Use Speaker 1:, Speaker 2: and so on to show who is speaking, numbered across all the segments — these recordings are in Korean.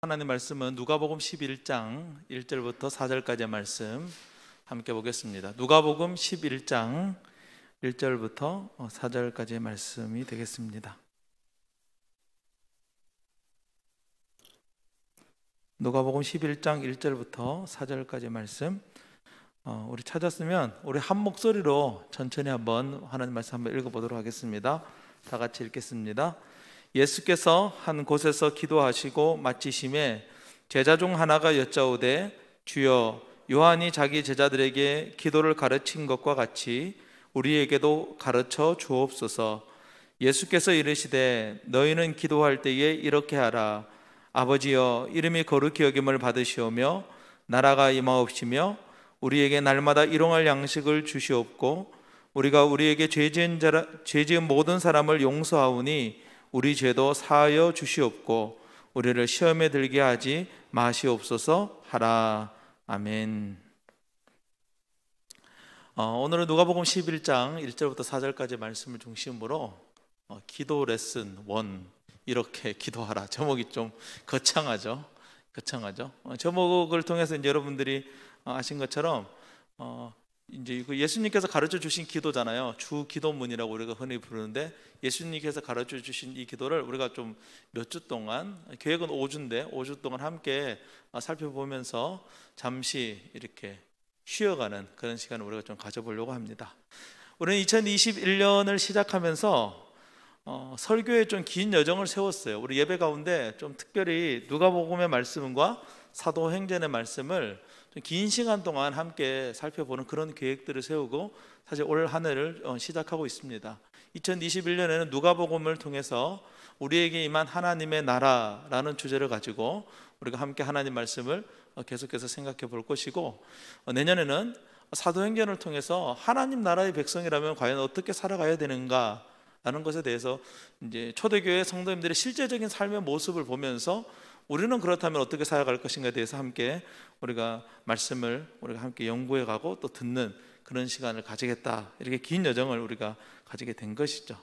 Speaker 1: 하나님 말씀은 누가복음 11장 1절부터 4절까지의 말씀 함께 보겠습니다. 누가복음 11장 1절부터 4절까지의 말씀이 되겠습니다. 누가복음 11장 1절부터 4절까지의 말씀, 우리 찾았으면 우리 한 목소리로 천천히 한번 하나님 말씀 한번 읽어보도록 하겠습니다. 다 같이 읽겠습니다. 예수께서 한 곳에서 기도하시고 마치심에 제자 중 하나가 여짜오되 주여, 요한이 자기 제자들에게 기도를 가르친 것과 같이 우리에게도 가르쳐 주옵소서. 예수께서 이르시되 너희는 기도할 때에 이렇게 하라. 아버지여, 이름이 거룩히 여김을 받으시오며 나라가 임하옵시며 우리에게 날마다 일용할 양식을 주시옵고 우리가 우리에게 죄 지은 모든 사람을 용서하오니 우리 죄도 사하여 주시옵고 우리를 시험에 들게 하지 마시옵소서 하라. 아멘. 오늘은 누가복음 11장 1절부터 4절까지 말씀을 중심으로 기도 레슨 1, 이렇게 기도하라. 제목이 좀 거창하죠. 제목을 통해서 이제 여러분들이 아신 것처럼 이제 예수님께서 가르쳐 주신 기도잖아요. 주 기도문이라고 우리가 흔히 부르는데, 예수님께서 가르쳐 주신 이 기도를 우리가 좀 몇 주 동안, 계획은 5주인데 5주 동안 함께 살펴보면서 잠시 이렇게 쉬어가는 그런 시간을 우리가 좀 가져보려고 합니다. 우리는 2021년을 시작하면서 설교에 좀 긴 여정을 세웠어요. 우리 예배 가운데 좀 특별히 누가복음의 말씀과 사도행전의 말씀을 좀 긴 시간 동안 함께 살펴보는 그런 계획들을 세우고 사실 올 한 해를 시작하고 있습니다. 2021년에는 누가복음을 통해서 우리에게 임한 하나님의 나라라는 주제를 가지고 우리가 함께 하나님 말씀을 계속해서 생각해 볼 것이고, 내년에는 사도행전을 통해서 하나님 나라의 백성이라면 과연 어떻게 살아가야 되는가 라는 것에 대해서 이제 초대교회 성도님들의 실제적인 삶의 모습을 보면서 우리는 그렇다면 어떻게 살아갈 것인가에 대해서 함께 우리가 말씀을 우리가 함께 연구해 가고 또 듣는 그런 시간을 가지겠다, 이렇게 긴 여정을 우리가 가지게 된 것이죠.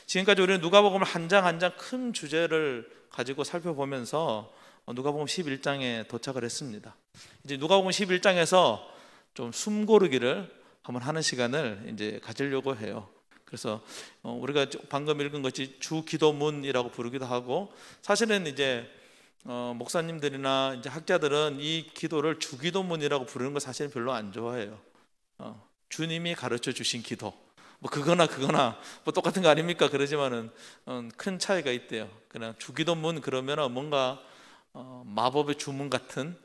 Speaker 1: 지금까지 우리는 누가복음을 한 장 한 장 큰 주제를 가지고 살펴보면서 누가복음 11장에 도착을 했습니다. 이제 누가복음 11장에서 좀 숨고르기를 한번 하는 시간을 이제 가지려고 해요. 그래서 우리가 방금 읽은 것이 주 기도문이라고 부르기도 하고, 사실은 이제 목사님들이나 이제 학자들은 이 기도를 주 기도문이라고 부르는 거 사실은 별로 안 좋아해요. 주님이 가르쳐 주신 기도, 뭐 그거나 뭐 똑같은 거 아닙니까? 그러지만은 큰 차이가 있대요. 그냥 주 기도문 그러면은 뭔가 마법의 주문 같은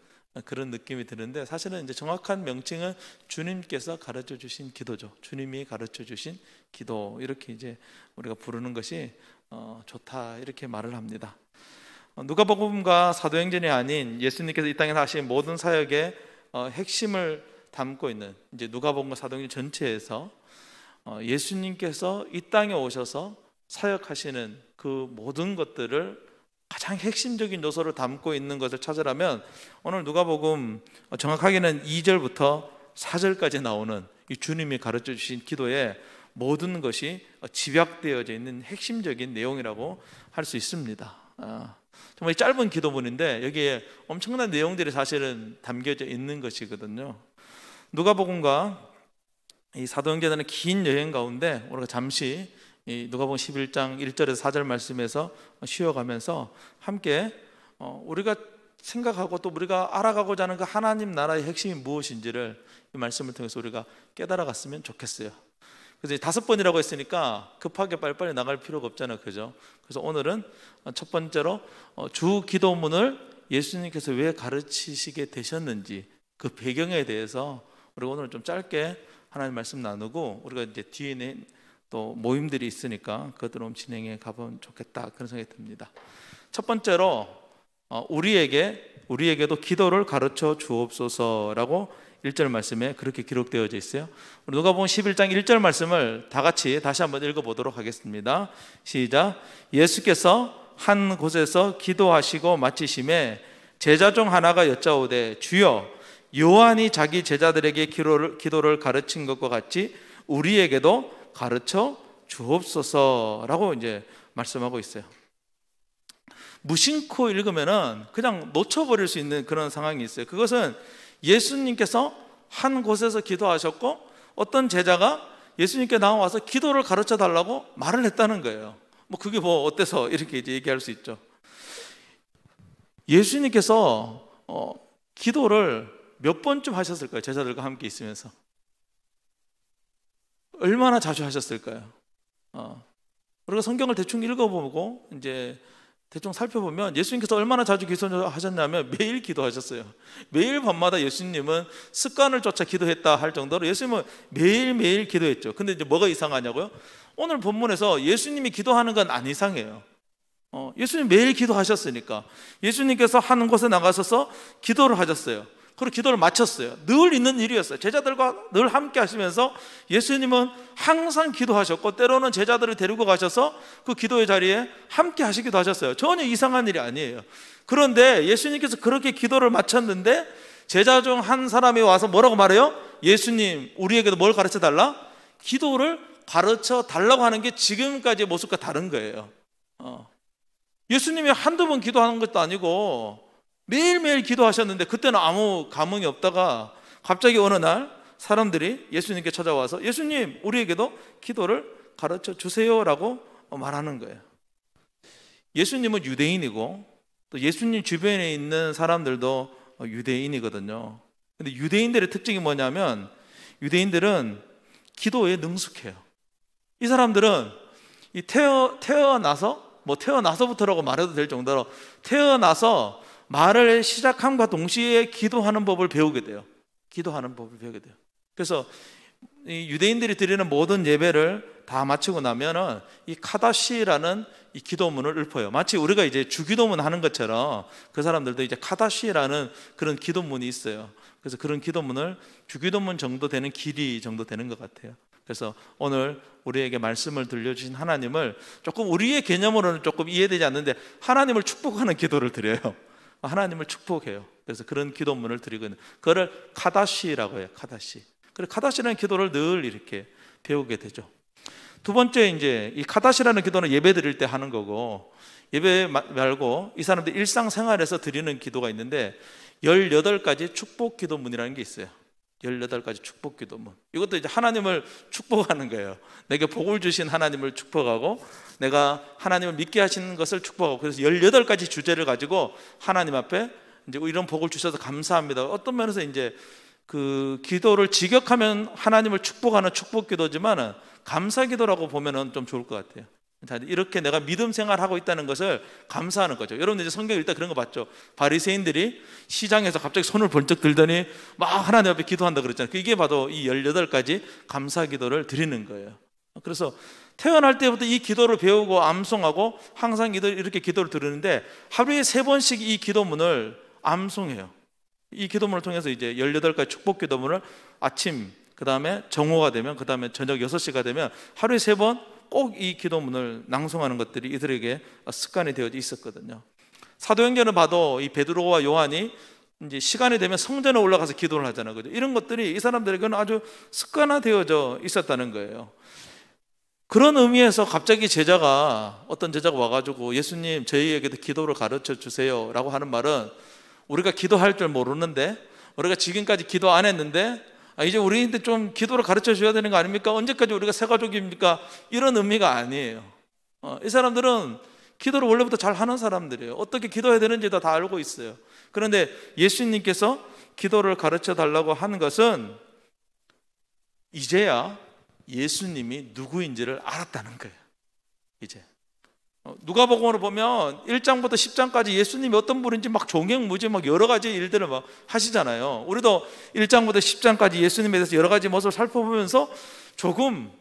Speaker 1: 그런 느낌이 드는데, 사실은 이제 정확한 명칭은 주님께서 가르쳐 주신 기도죠. 주님이 가르쳐 주신 기도, 이렇게 이제 우리가 부르는 것이 좋다, 이렇게 말을 합니다. 누가복음과 사도행전이 아닌 예수님께서 이 땅에서 하신 모든 사역의 핵심을 담고 있는 이제 누가복음과 사도행전 전체에서 예수님께서 이 땅에 오셔서 사역하시는 그 모든 것들을 가장 핵심적인 요소를 담고 있는 것을 찾으라면 오늘 누가복음 정확하게는 2절부터 4절까지 나오는 이 주님이 가르쳐 주신 기도의 모든 것이 집약되어져 있는 핵심적인 내용이라고 할 수 있습니다. 정말 짧은 기도문인데 여기에 엄청난 내용들이 사실은 담겨져 있는 것이거든요. 누가복음과 이 사도행전의 긴 여행 가운데 우리가 잠시 이 누가복음 11장 1절에서 4절 말씀에서 쉬어가면서 함께 우리가 생각하고 또 우리가 알아가고자 하는 그 하나님 나라의 핵심이 무엇인지를 이 말씀을 통해서 우리가 깨달아갔으면 좋겠어요. 그래서 5번이라고 했으니까 급하게 빨리빨리 나갈 필요가 없잖아요, 그죠? 그래서 오늘은 첫 번째로 주 기도문을 예수님께서 왜 가르치시게 되셨는지 그 배경에 대해서 우리가 오늘 좀 짧게 하나님 말씀 나누고, 우리가 이제 뒤에는 또 모임들이 있으니까 그것들을 진행해 가보면 좋겠다, 그런 생각이 듭니다. 첫 번째로 우리에게도 기도를 가르쳐 주옵소서라고 1절 말씀에 그렇게 기록되어져 있어요. 우리 누가복음 11장 1절 말씀을 다 같이 다시 한번 읽어보도록 하겠습니다. 시작. 예수께서 한 곳에서 기도하시고 마치심에 제자 중 하나가 여짜오되 주여, 요한이 자기 제자들에게 기도를 가르친 것과 같이 우리에게도 가르쳐 주옵소서라고 이제 말씀하고 있어요. 무심코 읽으면은 그냥 놓쳐버릴 수 있는 그런 상황이 있어요. 그것은 예수님께서 한 곳에서 기도하셨고 어떤 제자가 예수님께 나와서 기도를 가르쳐 달라고 말을 했다는 거예요. 뭐 그게 뭐 어때서 이렇게 이제 얘기할 수 있죠. 예수님께서 기도를 몇 번쯤 하셨을까요? 제자들과 함께 있으면서 얼마나 자주 하셨을까요? 우리가 성경을 대충 읽어보고 이제 대충 살펴보면 예수님께서 얼마나 자주 기도하셨냐면 매일 기도하셨어요. 매일 밤마다 예수님은 습관을 쫓아 기도했다 할 정도로 예수님은 매일매일 기도했죠. 근데 이제 뭐가 이상하냐고요? 오늘 본문에서 예수님이 기도하는 건 안 이상해요. 예수님 매일 기도하셨으니까 예수님께서 하는 곳에 나가셔서 기도를 하셨어요. 그리고 기도를 마쳤어요. 늘 있는 일이었어요. 제자들과 늘 함께 하시면서 예수님은 항상 기도하셨고 때로는 제자들을 데리고 가셔서 그 기도의 자리에 함께 하시기도 하셨어요. 전혀 이상한 일이 아니에요. 그런데 예수님께서 그렇게 기도를 마쳤는데 제자 중 한 사람이 와서 뭐라고 말해요? 예수님, 우리에게도 뭘 가르쳐 달라? 기도를 가르쳐 달라고 하는 게 지금까지의 모습과 다른 거예요. 예수님이 한두 번 기도하는 것도 아니고 매일매일 기도하셨는데 그때는 아무 감흥이 없다가 갑자기 어느 날 사람들이 예수님께 찾아와서 예수님, 우리에게도 기도를 가르쳐 주세요라고 말하는 거예요. 예수님은 유대인이고 또 예수님 주변에 있는 사람들도 유대인이거든요. 근데 유대인들의 특징이 뭐냐면 유대인들은 기도에 능숙해요. 이 사람들은 태어나서부터라고 말해도 될 정도로 태어나서 말을 시작함과 동시에 기도하는 법을 배우게 돼요. 기도하는 법을 배우게 돼요. 그래서 이 유대인들이 드리는 모든 예배를 다 마치고 나면은 이 카다시라는 이 기도문을 읊어요. 마치 우리가 이제 주기도문 하는 것처럼 그 사람들도 이제 카다시라는 그런 기도문이 있어요. 그래서 그런 기도문을 주기도문 정도 되는 길이 정도 되는 것 같아요. 그래서 오늘 우리에게 말씀을 들려주신 하나님을 조금 우리의 개념으로는 조금 이해되지 않는데 하나님을 축복하는 기도를 드려요. 하나님을 축복해요. 그래서 그런 기도문을 드리거든요. 그걸 카다시라고 해요. 카다시. 그래서 카다시라는 기도를 늘 이렇게 배우게 되죠. 두 번째, 이제 이 카다시라는 기도는 예배 드릴 때 하는 거고, 예배 말고 이 사람들 일상생활에서 드리는 기도가 있는데 18가지 축복 기도문이라는 게 있어요. 18가지 축복 기도문. 이것도 이제 하나님을 축복하는 거예요. 내게 복을 주신 하나님을 축복하고 내가 하나님을 믿게 하시는 것을 축복하고, 그래서 18가지 주제를 가지고 하나님 앞에 이제 이런 복을 주셔서 감사합니다. 어떤 면에서 이제 그 기도를 직역하면 하나님을 축복하는 축복 기도지만은 감사 기도라고 보면은 좀 좋을 것 같아요. 이렇게 내가 믿음 생활하고 있다는 것을 감사하는 거죠. 여러분 이제 성경 읽다 그런 거 봤죠? 바리새인들이 시장에서 갑자기 손을 번쩍 들더니 막 하나님 앞에 기도한다 그랬잖아요. 이게 바로 이 18가지 감사 기도를 드리는 거예요. 그래서 태어날 때부터 이 기도를 배우고 암송하고 항상 이렇게 기도를 드리는데 하루에 3번씩 이 기도문을 암송해요. 이 기도문을 통해서 이제 18가지 축복 기도문을 아침, 그 다음에 정오가 되면, 그 다음에 저녁 6시가 되면 하루에 3번 꼭 이 기도문을 낭송하는 것들이 이들에게 습관이 되어져 있었거든요. 사도행전을 봐도 이 베드로와 요한이 이제 시간이 되면 성전에 올라가서 기도를 하잖아요. 그죠? 이런 것들이 이 사람들에게는 아주 습관화되어져 있었다는 거예요. 그런 의미에서 갑자기 어떤 제자가 와가지고 예수님, 저희에게도 기도를 가르쳐 주세요 라고 하는 말은 우리가 기도할 줄 모르는데, 우리가 지금까지 기도 안 했는데 이제 우리한테 좀 기도를 가르쳐 줘야 되는 거 아닙니까? 언제까지 우리가 새 가족입니까? 이런 의미가 아니에요. 이 사람들은 기도를 원래부터 잘 하는 사람들이에요. 어떻게 기도해야 되는지도 다 알고 있어요. 그런데 예수님께서 기도를 가르쳐 달라고 하는 것은 이제야 예수님이 누구인지를 알았다는 거예요. 이제 누가복음으로 보면 1장부터 10장까지 예수님이 어떤 분인지 막 종횡무진 막 여러 가지 일들을 막 하시잖아요. 우리도 1장부터 10장까지 예수님에 대해서 여러 가지 모습을 살펴보면서 조금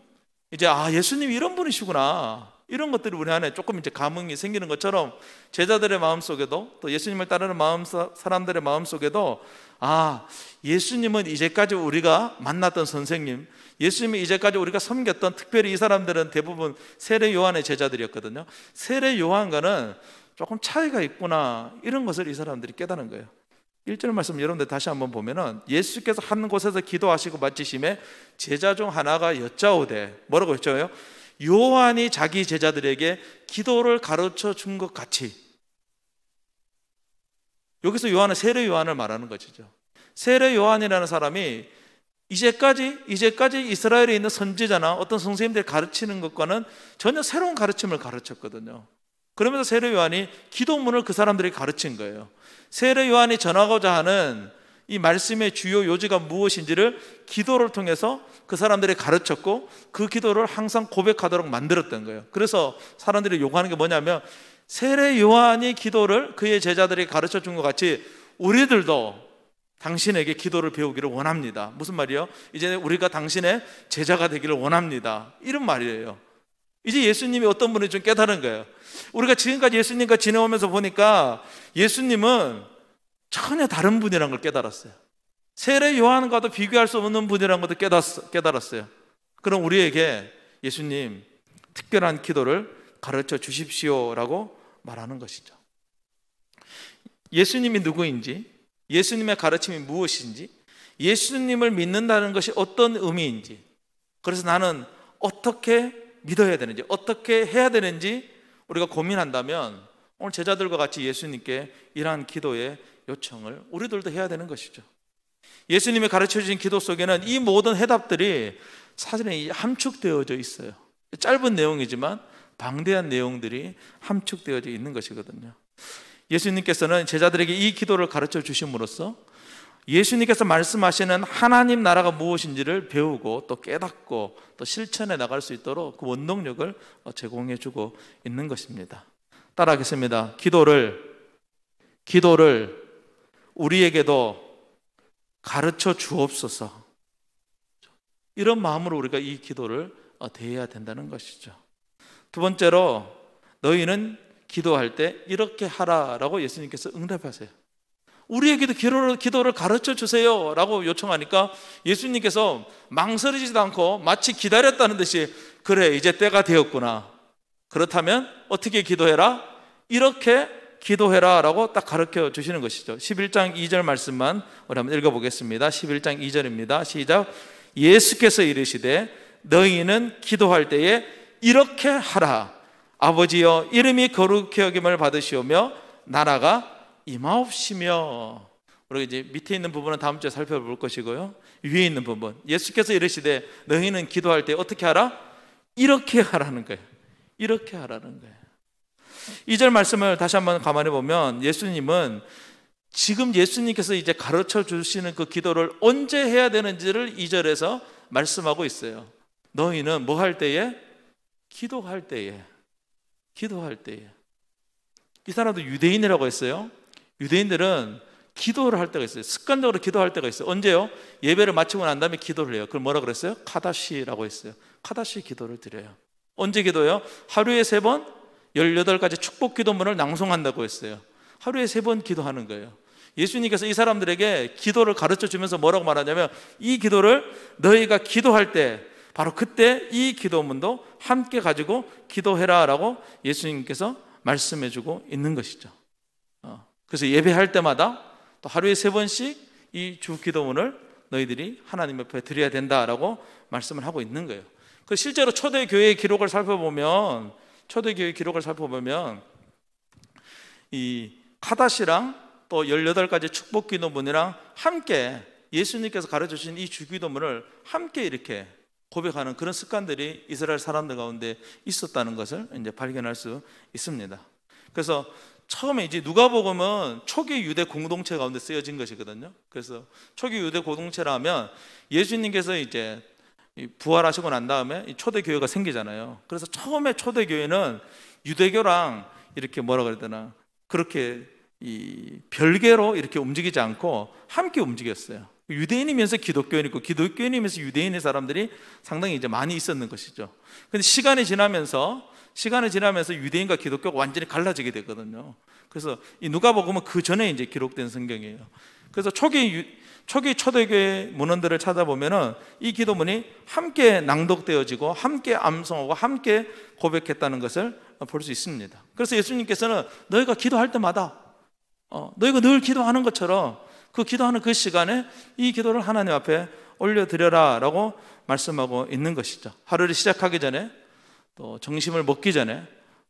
Speaker 1: 이제 예수님이 이런 분이시구나, 이런 것들이 우리 안에 조금 이제 감흥이 생기는 것처럼 제자들의 마음속에도 또 예수님을 따르는 사람들의 마음속에도 예수님은 이제까지 우리가 만났던 선생님, 예수님이 이제까지 우리가 섬겼던, 특별히 이 사람들은 대부분 세례 요한의 제자들이었거든요. 세례 요한과는 조금 차이가 있구나, 이런 것을 이 사람들이 깨닫는 거예요. 1절 말씀 여러분들 다시 한번 보면은 예수께서 한 곳에서 기도하시고 마치심에 제자 중 하나가 여짜오되, 뭐라고 여짜요? 요한이 자기 제자들에게 기도를 가르쳐 준 것 같이 여기서 요한은 세례 요한을 말하는 것이죠. 세례 요한이라는 사람이 이제까지 이스라엘에 있는 선지자나 어떤 선생님들이 가르치는 것과는 전혀 새로운 가르침을 가르쳤거든요. 그러면서 세례 요한이 기도문을 그 사람들이 가르친 거예요. 세례 요한이 전하고자 하는 이 말씀의 주요 요지가 무엇인지를 기도를 통해서 그 사람들이 가르쳤고, 그 기도를 항상 고백하도록 만들었던 거예요. 그래서 사람들이 요구하는 게 뭐냐면, 세례 요한이 기도를 그의 제자들이 가르쳐 준 것 같이 우리들도 당신에게 기도를 배우기를 원합니다. 무슨 말이요? 이제 우리가 당신의 제자가 되기를 원합니다. 이런 말이에요. 이제 예수님이 어떤 분이 좀 깨달은 거예요. 우리가 지금까지 예수님과 지내오면서 보니까 예수님은 전혀 다른 분이라는 걸 깨달았어요. 세례 요한과도 비교할 수 없는 분이라는 것도 깨달았어요. 그럼 우리에게 예수님 특별한 기도를 가르쳐 주십시오라고 말하는 것이죠. 예수님이 누구인지, 예수님의 가르침이 무엇인지, 예수님을 믿는다는 것이 어떤 의미인지, 그래서 나는 어떻게 믿어야 되는지, 어떻게 해야 되는지 우리가 고민한다면 오늘 제자들과 같이 예수님께 이러한 기도의 요청을 우리들도 해야 되는 것이죠. 예수님이 가르쳐 주신 기도 속에는 이 모든 해답들이 사전에 함축되어져 있어요. 짧은 내용이지만 방대한 내용들이 함축되어져 있는 것이거든요. 예수님께서는 제자들에게 이 기도를 가르쳐 주심으로써 예수님께서 말씀하시는 하나님 나라가 무엇인지를 배우고 또 깨닫고 또 실천해 나갈 수 있도록 그 원동력을 제공해 주고 있는 것입니다. 따라하겠습니다. 기도를 우리에게도 가르쳐 주옵소서. 이런 마음으로 우리가 이 기도를 대해야 된다는 것이죠. 두 번째로, 너희는 기도할 때 이렇게 하라라고 예수님께서 응답하세요. 우리에게도 기도를 가르쳐 주세요 라고 요청하니까 예수님께서 망설이지도 않고 마치 기다렸다는 듯이, 그래 이제 때가 되었구나, 그렇다면 어떻게 기도해라? 이렇게 기도해라 라고 딱 가르쳐 주시는 것이죠. 11장 2절 말씀만 우리 한번 읽어보겠습니다. 11장 2절입니다. 시작. 예수께서 이르시되 너희는 기도할 때에 이렇게 하라. 아버지여, 이름이 거룩히 여김을 받으시오며 나라가 임하옵시며. 우리가 이제 밑에 있는 부분은 다음 주에 살펴볼 것이고요, 위에 있는 부분, 예수께서 이르시되 너희는 기도할 때 어떻게 하라? 이렇게 하라는 거예요. 이렇게 하라는 거예요. 2절 말씀을 다시 한번 감안해 보면 예수님은 지금 예수님께서 이제 가르쳐 주시는 그 기도를 언제 해야 되는지를 2절에서 말씀하고 있어요. 너희는 뭐 할 때에? 기도할 때에. 이 사람도 유대인이라고 했어요. 유대인들은 기도를 할 때가 있어요. 습관적으로 기도할 때가 있어요. 언제요? 예배를 마치고 난 다음에 기도를 해요. 그걸 뭐라 그랬어요? 카다시라고 했어요. 카다시 기도를 드려요. 언제 기도해요? 하루에 3번 18가지 축복 기도문을 낭송한다고 했어요. 하루에 3번 기도하는 거예요. 예수님께서 이 사람들에게 기도를 가르쳐 주면서 뭐라고 말하냐면, 이 기도를 너희가 기도할 때 바로 그때 이 기도문도 함께 가지고 기도해라 라고 예수님께서 말씀해 주고 있는 것이죠. 그래서 예배할 때마다 또 하루에 3번씩 이 주 기도문을 너희들이 하나님 옆에 드려야 된다라고 말씀을 하고 있는 거예요. 실제로 초대교회의 기록을 살펴보면 이 카다시랑 또 18가지 축복 기도문이랑 함께 예수님께서 가르쳐 주신 이 주기도문을 함께 이렇게 고백하는 그런 습관들이 이스라엘 사람들 가운데 있었다는 것을 이제 발견할 수 있습니다. 그래서 처음에 이제 누가복음은 초기 유대 공동체 가운데 쓰여진 것이거든요. 그래서 초기 유대 공동체라면 예수님께서 이제 부활하시고 난 다음에 이 초대교회가 생기잖아요. 그래서 처음에 초대교회는 유대교랑 이렇게 뭐라 그래야 되나, 그렇게 이 별개로 이렇게 움직이지 않고 함께 움직였어요. 유대인이면서 기독교인이고 기독교인이면서 유대인의 사람들이 상당히 이제 많이 있었는 것이죠. 근데 시간이 지나면서 유대인과 기독교가 완전히 갈라지게 되거든요. 그래서 이 누가복음은 그 전에 이제 기록된 성경이에요. 그래서 초기 초대교회 문헌들을 찾아보면은 이 기도문이 함께 낭독되어지고 함께 암송하고 함께 고백했다는 것을 볼 수 있습니다. 그래서 예수님께서는 너희가 기도할 때마다 너희가 늘 기도하는 것처럼 그 기도하는 그 시간에 이 기도를 하나님 앞에 올려드려라 라고 말씀하고 있는 것이죠. 하루를 시작하기 전에, 또 점심을 먹기 전에,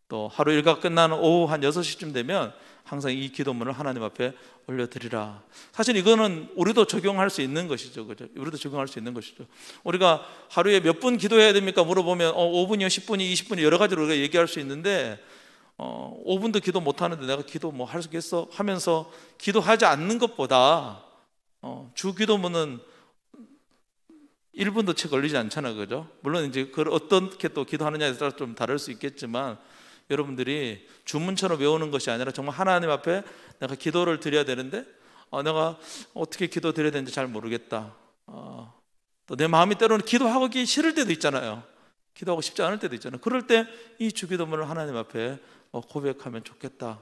Speaker 1: 또 하루 일과가 끝나는 오후 한 6시쯤 되면 항상 이 기도문을 하나님 앞에 올려드리라. 사실 이거는 우리도 적용할 수 있는 것이죠, 그죠? 우리도 적용할 수 있는 것이죠. 우리가 하루에 몇 분 기도해야 됩니까? 물어보면 5분이요, 10분이, 20분이 여러 가지로 우리가 얘기할 수 있는데 5분도 기도 못 하는데 내가 기도 뭐 할 수 있겠어? 하면서 기도하지 않는 것보다 주 기도문은 1분도 채 걸리지 않잖아요, 그죠? 물론 이제 그걸 어떻게 또 기도하느냐에 따라 좀 다를 수 있겠지만, 여러분들이 주문처럼 외우는 것이 아니라 정말 하나님 앞에 내가 기도를 드려야 되는데 내가 어떻게 기도 드려야 되는지 잘 모르겠다. 또 내 마음이 때로는 기도하기 싫을 때도 있잖아요. 기도하고 싶지 않을 때도 있잖아요. 그럴 때 이 주기도문을 하나님 앞에 고백하면 좋겠다,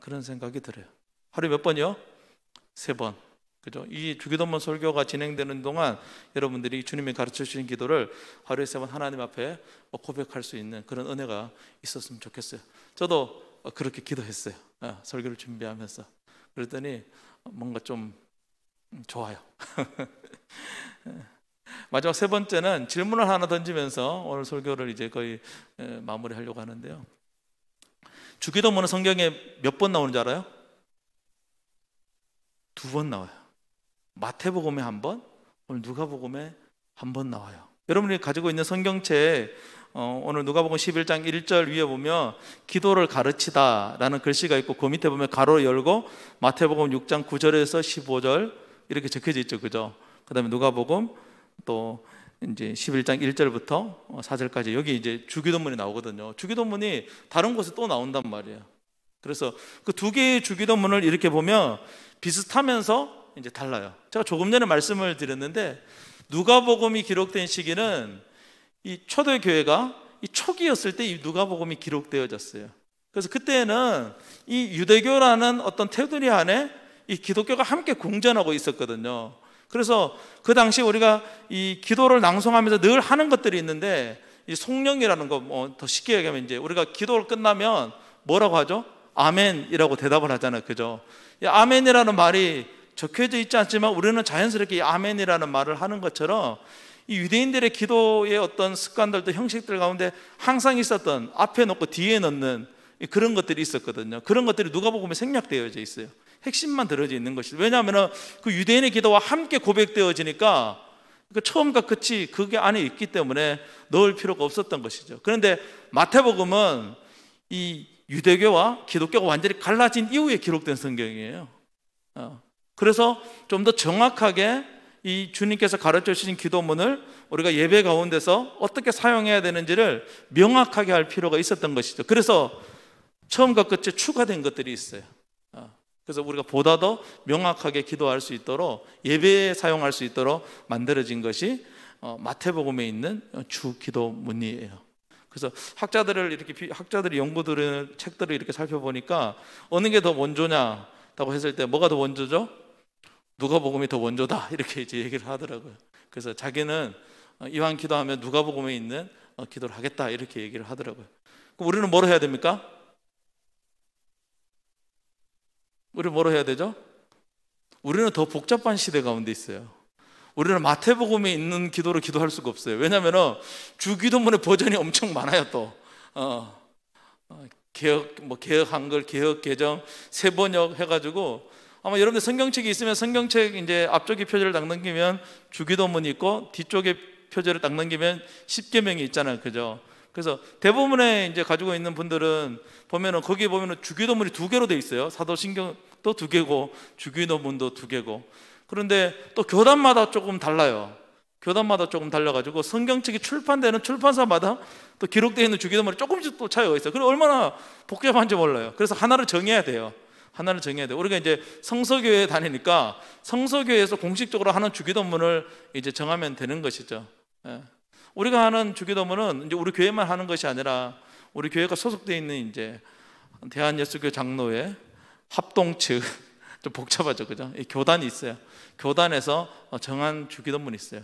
Speaker 1: 그런 생각이 들어요. 하루에 몇 번이요? 3번. 그죠? 이 주기도문 설교가 진행되는 동안 여러분들이 주님이 가르쳐 주신 기도를 하루에 3번 하나님 앞에 고백할 수 있는 그런 은혜가 있었으면 좋겠어요. 저도 그렇게 기도했어요. 설교를 준비하면서. 그랬더니 뭔가 좀 좋아요. 마지막 3번째는 질문을 하나 던지면서 오늘 설교를 이제 거의 마무리하려고 하는데요. 주기도문은 성경에 몇 번 나오는지 알아요? 2번 나와요. 마태복음에 1번, 오늘 누가복음에 1번 나와요. 여러분이 가지고 있는 성경책 오늘 누가복음 11장 1절 위에 보면 기도를 가르치다 라는 글씨가 있고, 그 밑에 보면 가로 열고 마태복음 6장 9절에서 15절 이렇게 적혀져 있죠, 그죠? 그 다음에 누가복음 또 이제 11장 1절부터 4절까지 여기 이제 주기도문이 나오거든요. 주기도문이 다른 곳에 또 나온단 말이에요. 그래서 그 2개의 주기도문을 이렇게 보면 비슷하면서 이제 달라요. 제가 조금 전에 말씀을 드렸는데, 누가복음이 기록된 시기는 이 초대교회가 이 초기였을 때 이 누가복음이 기록되어졌어요. 그래서 그때는 이 유대교라는 어떤 테두리 안에 이 기독교가 함께 공존하고 있었거든요. 그래서 그 당시 우리가 이 기도를 낭송하면서 늘 하는 것들이 있는데, 이 송령이라는 거, 더 쉽게 얘기하면 이제 우리가 기도를 끝나면 뭐라고 하죠? 아멘이라고 대답을 하잖아요, 그죠? 이 아멘이라는 말이 적혀져 있지 않지만 우리는 자연스럽게 이 아멘이라는 말을 하는 것처럼, 이 유대인들의 기도의 어떤 습관들도 형식들 가운데 항상 있었던, 앞에 놓고 뒤에 넣는 그런 것들이 있었거든요. 그런 것들이 누가복음에 생략되어져 있어요. 핵심만 들어져 있는 것이죠. 왜냐하면 그 유대인의 기도와 함께 고백되어지니까 처음과 끝이 그게 안에 있기 때문에 넣을 필요가 없었던 것이죠. 그런데 마태복음은 이 유대교와 기독교가 완전히 갈라진 이후에 기록된 성경이에요. 그래서 좀 더 정확하게 이 주님께서 가르쳐 주신 기도문을 우리가 예배 가운데서 어떻게 사용해야 되는지를 명확하게 할 필요가 있었던 것이죠. 그래서 처음과 끝에 추가된 것들이 있어요. 그래서 우리가 보다 더 명확하게 기도할 수 있도록, 예배에 사용할 수 있도록 만들어진 것이 마태복음에 있는 주 기도문이에요. 그래서 학자들이 연구들을, 책들을 이렇게 살펴보니까 어느 게 더 원조냐라고 했을 때 뭐가 더 원조죠? 누가복음이 더 원조다, 이렇게 이제 얘기를 하더라고요. 그래서 자기는 이왕 기도하면 누가복음에 있는 기도를 하겠다, 이렇게 얘기를 하더라고요. 그럼 우리는 뭐로 해야 됩니까? 우리 뭐로 해야 되죠? 우리는 더 복잡한 시대 가운데 있어요. 우리는 마태복음에 있는 기도를 기도할 수가 없어요. 왜냐하면 주기도문의 버전이 엄청 많아요. 또 개혁 한글, 개혁 개정, 새번역 해가지고, 아마 여러분들 성경책이 있으면 성경책 이제 앞쪽에 표제를 딱 넘기면 주기도문이 있고, 뒤쪽에 표제를 딱 넘기면 십계명이 있잖아요, 그죠? 그래서 대부분의 이제 가지고 있는 분들은 보면은 거기에 보면은 주기도문이 2개로 돼 있어요. 사도신경도 2개고 주기도문도 2개고. 그런데 또 교단마다 조금 달라요. 교단마다 조금 달라가지고 성경책이 출판되는 출판사마다 또 기록되어 있는 주기도문이 조금씩 또 차이가 있어요. 그래서 얼마나 복잡한지 몰라요. 그래서 하나를 정해야 돼요. 하나를 정해야 돼요. 우리가 이제 성서교회에 다니니까 성서교회에서 공식적으로 하는 주기도문을 이제 정하면 되는 것이죠. 우리가 하는 주기도문은 이제 우리 교회만 하는 것이 아니라 우리 교회가 소속되어 있는 이제 대한예수교 장로회 합동측, 좀 복잡하죠, 그죠? 이 교단이 있어요. 교단에서 정한 주기도문이 있어요.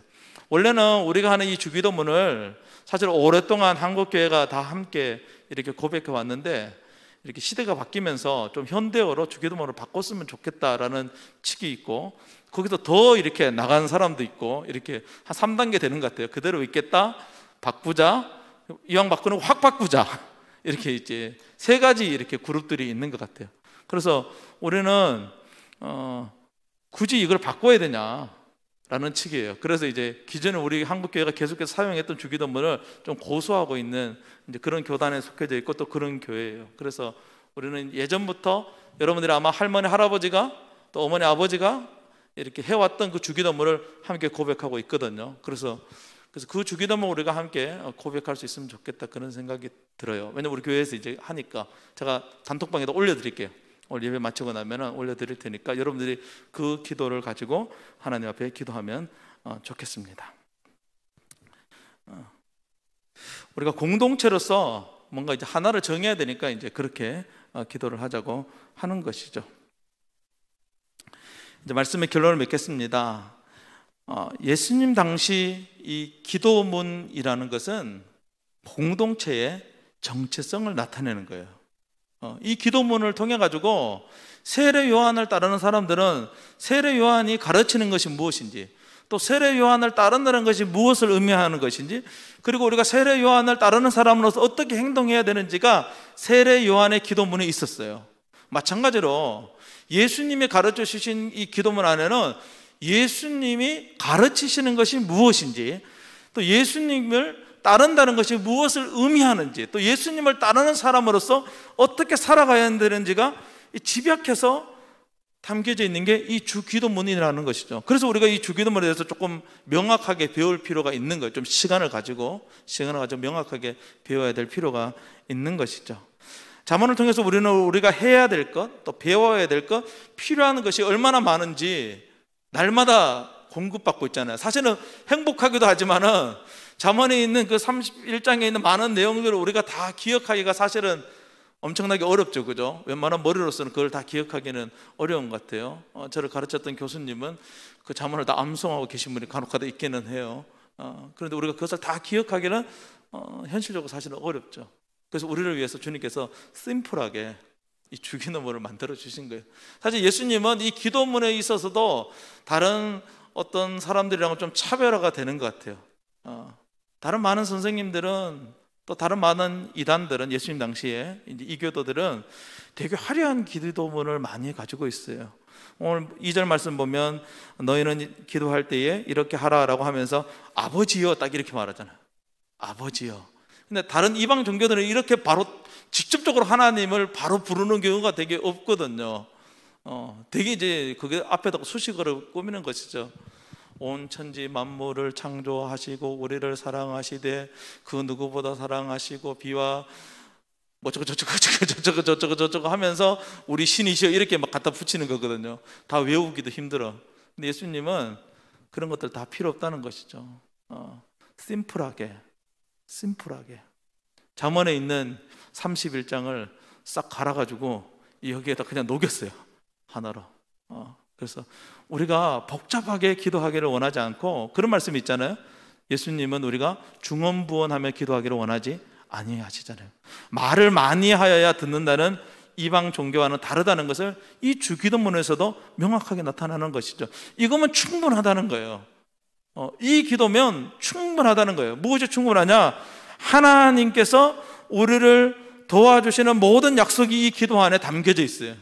Speaker 1: 원래는 우리가 하는 이 주기도문을 사실 오랫동안 한국 교회가 다 함께 이렇게 고백해 왔는데, 이렇게 시대가 바뀌면서 좀 현대어로 주기도문을 바꿨으면 좋겠다라는 측이 있고, 거기서 더 이렇게 나간 사람도 있고, 이렇게 한 3단계 되는 것 같아요. 그대로 있겠다, 바꾸자, 이왕 바꾸는 거 확 바꾸자, 이렇게 이제 세 가지 이렇게 그룹들이 있는 것 같아요. 그래서 우리는 굳이 이걸 바꿔야 되냐라는 측이에요. 그래서 이제 기존에 우리 한국교회가 계속해서 사용했던 주기도문을 좀 고수하고 있는 이제 그런 교단에 속해져 있고 또 그런 교회예요. 그래서 우리는 예전부터 여러분들이 아마 할머니, 할아버지가 또 어머니, 아버지가 이렇게 해왔던 그 주기도문을 함께 고백하고 있거든요. 그래서 그 주기도문 우리가 함께 고백할 수 있으면 좋겠다, 그런 생각이 들어요. 왜냐면 우리 교회에서 이제 하니까 제가 단톡방에다 올려드릴게요. 오늘 예배 마치고 나면 올려드릴 테니까 여러분들이 그 기도를 가지고 하나님 앞에 기도하면 좋겠습니다. 우리가 공동체로서 뭔가 이제 하나를 정해야 되니까 이제 그렇게 기도를 하자고 하는 것이죠. 이제 말씀의 결론을 맺겠습니다. 예수님 당시 이 기도문이라는 것은 공동체의 정체성을 나타내는 거예요. 이 기도문을 통해 가지고 세례 요한을 따르는 사람들은 세례 요한이 가르치는 것이 무엇인지, 또 세례 요한을 따른다는 것이 무엇을 의미하는 것인지, 그리고 우리가 세례 요한을 따르는 사람으로서 어떻게 행동해야 되는지가 세례 요한의 기도문에 있었어요. 마찬가지로 예수님이 가르쳐 주신 이 기도문 안에는 예수님이 가르치시는 것이 무엇인지, 또 예수님을 따른다는 것이 무엇을 의미하는지, 또 예수님을 따르는 사람으로서 어떻게 살아가야 되는지가 집약해서 담겨져 있는 게 이 주기도문이라는 것이죠. 그래서 우리가 이 주기도문에 대해서 조금 명확하게 배울 필요가 있는 거예요. 좀 시간을 가지고 명확하게 배워야 될 필요가 있는 것이죠. 잠언을 통해서 우리가 해야 될 것, 또 배워야 될 것, 필요한 것이 얼마나 많은지 날마다 공급받고 있잖아요. 사실은 행복하기도 하지만은 잠언에 있는 그 31장에 있는 많은 내용들을 우리가 다 기억하기가 사실은 엄청나게 어렵죠, 그죠? 웬만한 머리로서는 그걸 다 기억하기는 어려운 것 같아요. 저를 가르쳤던 교수님은 그 잠언을 다 암송하고 계신 분이 간혹가다 있기는 해요. 그런데 우리가 그것을 다 기억하기는 현실적으로 사실은 어렵죠. 그래서 우리를 위해서 주님께서 심플하게 이 주기도문을 만들어 주신 거예요. 사실 예수님은 이 기도문에 있어서도 다른 어떤 사람들이랑은 좀 차별화가 되는 것 같아요. 다른 많은 선생님들은, 또 다른 많은 이단들은, 예수님 당시에 이제 이교도들은 되게 화려한 기도문을 많이 가지고 있어요. 오늘 2절 말씀 보면 너희는 기도할 때에 이렇게 하라라고 하면서 아버지여 딱 이렇게 말하잖아요. 아버지여. 근데 다른 이방 종교들은 이렇게 바로 직접적으로 하나님을 바로 부르는 경우가 되게 없거든요. 되게 이제 그게 앞에다가 수식어를 꾸미는 것이죠. 온 천지 만물을 창조하시고 우리를 사랑하시되 그 누구보다 사랑하시고 비와 뭐 저거 하면서 우리 신이시여 이렇게 막 갖다 붙이는 거거든요. 다 외우기도 힘들어. 근데 예수님은 그런 것들 다 필요 없다는 것이죠. 심플하게 잠언에 있는 31장을 싹 갈아가지고 여기에다 그냥 녹였어요, 하나로. 그래서 우리가 복잡하게 기도하기를 원하지 않고, 그런 말씀이 있잖아요. 예수님은 우리가 중언부언하며 기도하기를 원하지 아니하시잖아요. 말을 많이 하여야 듣는다는 이방 종교와는 다르다는 것을 이 주기도문에서도 명확하게 나타나는 것이죠. 이거면 충분하다는 거예요. 이 기도면 충분하다는 거예요. 무엇이 충분하냐? 하나님께서 우리를 도와주시는 모든 약속이 이 기도 안에 담겨져 있어요.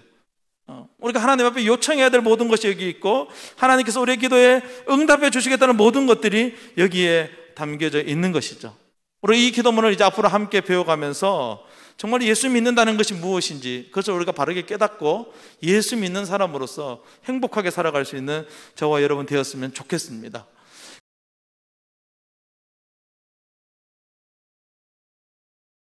Speaker 1: 우리가 하나님 앞에 요청해야 될 모든 것이 여기 있고, 하나님께서 우리의 기도에 응답해 주시겠다는 모든 것들이 여기에 담겨져 있는 것이죠. 우리 이 기도문을 이제 앞으로 함께 배워가면서 정말 예수 믿는다는 것이 무엇인지 그것을 우리가 바르게 깨닫고 예수 믿는 사람으로서 행복하게 살아갈 수 있는 저와 여러분 되었으면 좋겠습니다.